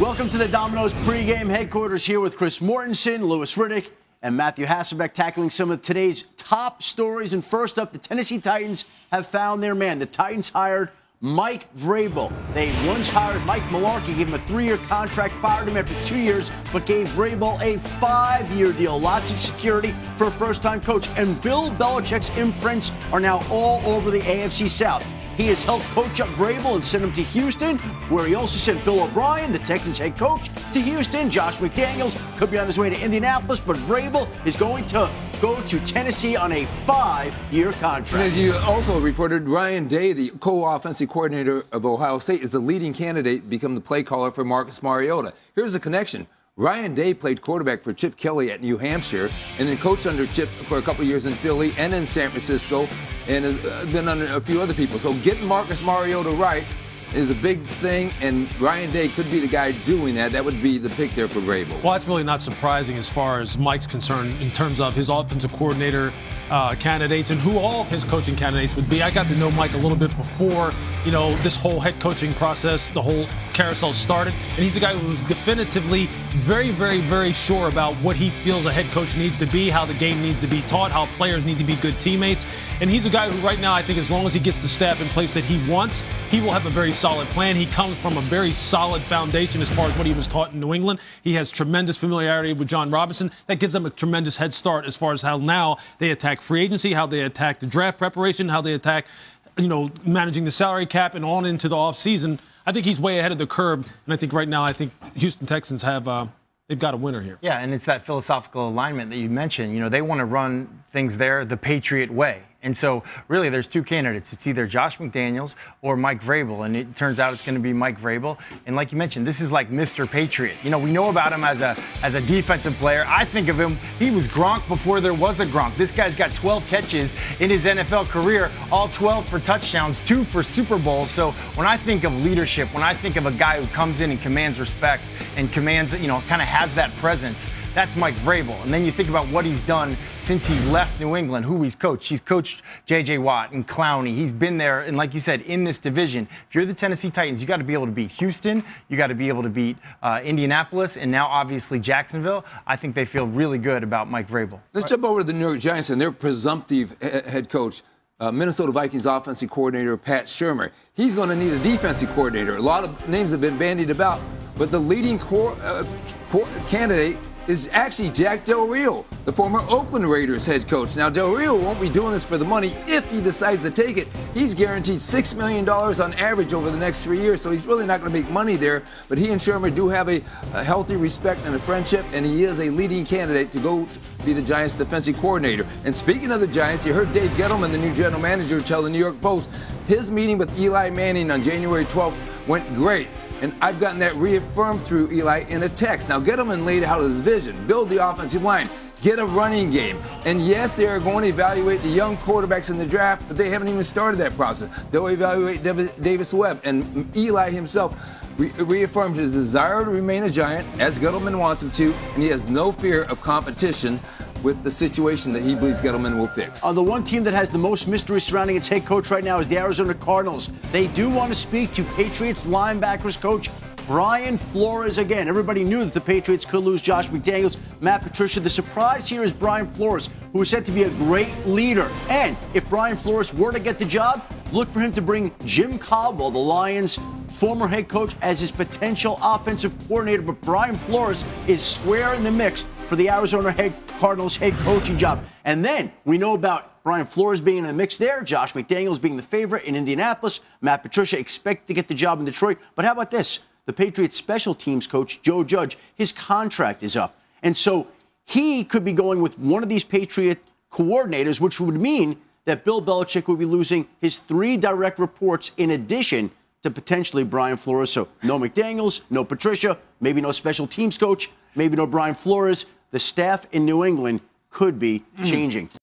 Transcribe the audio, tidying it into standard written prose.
Welcome to the Domino's pregame headquarters here with Chris Mortensen, Louis Riddick, and Matthew Hasselbeck tackling some of today's top stories. And first up, the Tennessee Titans have found their man. The Titans hired Mike Vrabel. They once hired Mike Mularkey, gave him a 3-year contract, fired him after 2 years, but gave Vrabel a 5-year deal. Lots of security for a first-time coach. And Bill Belichick's imprints are now all over the AFC South. He has helped coach up Vrabel and sent him to Houston, where he also sent Bill O'Brien, the Texans head coach, to Houston. Josh McDaniels could be on his way to Indianapolis, but Vrabel is going to go to Tennessee on a 5-year contract. And as you also reported, Ryan Day, the co-offensive coordinator of Ohio State, is the leading candidate to become the play caller for Marcus Mariota. Here's the connection. Ryan Day played quarterback for Chip Kelly at New Hampshire and then coached under Chip for a couple years in Philly and in San Francisco and has been under a few other people. So getting Marcus Mariota right is a big thing, and Ryan Day could be the guy doing that. That would be the pick there for Vrabel. Well, that's really not surprising as far as Mike's concerned in terms of his offensive coordinator candidates and who all of his coaching candidates would be. I got to know Mike a little bit before, this whole head coaching process, the whole carousel started. And he's a guy who's definitively very, very, very sure about what he feels a head coach needs to be, how the game needs to be taught, how players need to be good teammates. And he's a guy who right now, I think as long as he gets the staff in place that he wants, he will have a very solid plan. He comes from a very solid foundation as far as what he was taught in New England. He has tremendous familiarity with John Robinson. That gives them a tremendous head start as far as how now they attack free agency, how they attack the draft preparation, how they attack, managing the salary cap and on into the offseason. I think he's way ahead of the curve, and I think right now, Houston Texans have they've got a winner here. Yeah, and it's that philosophical alignment that you mentioned. They want to run things there the Patriot way. And so, really, there's two candidates. It's either Josh McDaniels or Mike Vrabel, and it turns out it's going to be Mike Vrabel. And like you mentioned, this is like Mr. Patriot. We know about him as a defensive player. I think of him, he was Gronk before there was a Gronk. This guy's got 12 catches in his NFL career, all 12 for touchdowns, 2 for Super Bowls. So when I think of leadership, when I think of a guy who comes in and commands respect and commands, kind of has that presence, that's Mike Vrabel. And then you think about what he's done since he left New England, who he's coached. He's coached J.J. Watt and Clowney. He's been there, and like you said, in this division. If you're the Tennessee Titans, you got to be able to beat Houston. You got to be able to beat Indianapolis, and now obviously Jacksonville. I think they feel really good about Mike Vrabel. Let's jump over to the New York Giants and their presumptive head coach, Minnesota Vikings offensive coordinator Pat Shurmur. He's going to need a defensive coordinator. A lot of names have been bandied about, but the leading candidate is actually Jack Del Rio, the former Oakland Raiders head coach. Now, Del Rio won't be doing this for the money if he decides to take it. He's guaranteed $6 million on average over the next 3 years, so he's really not going to make money there. But he and Shurmur do have a healthy respect and a friendship, and he is a leading candidate to go be the Giants' defensive coordinator. And speaking of the Giants, you heard Dave Gettleman, the new general manager, tell the New York Post, his meeting with Eli Manning on January 12th went great. And I've gotten that reaffirmed through Eli in a text. Now, Gettleman laid out his vision, build the offensive line, get a running game. And yes, they are going to evaluate the young quarterbacks in the draft, but they haven't even started that process. They'll evaluate Davis Webb. And Eli himself reaffirmed his desire to remain a Giant, as Gettleman wants him to, and he has no fear of competition with the situation that he believes Gettleman will fix. The one team that has the most mystery surrounding its head coach right now is the Arizona Cardinals. They do want to speak to Patriots linebackers coach Brian Flores again. Everybody knew that the Patriots could lose Josh McDaniels, Matt Patricia. The surprise here is Brian Flores, who is said to be a great leader. And if Brian Flores were to get the job, look for him to bring Jim Caldwell, the Lions' former head coach, as his potential offensive coordinator. But Brian Flores is square in the mix for the Arizona Cardinals head coaching job. And then we know about Brian Flores being in the mix there, Josh McDaniels being the favorite in Indianapolis, Matt Patricia expected to get the job in Detroit. But how about this? The Patriots special teams coach, Joe Judge, his contract is up. And so he could be going with one of these Patriot coordinators, which would mean that Bill Belichick would be losing his 3 direct reports in addition to potentially Brian Flores. So no McDaniels, no Patricia, maybe no special teams coach, maybe no Brian Flores. The staff in New England could be changing.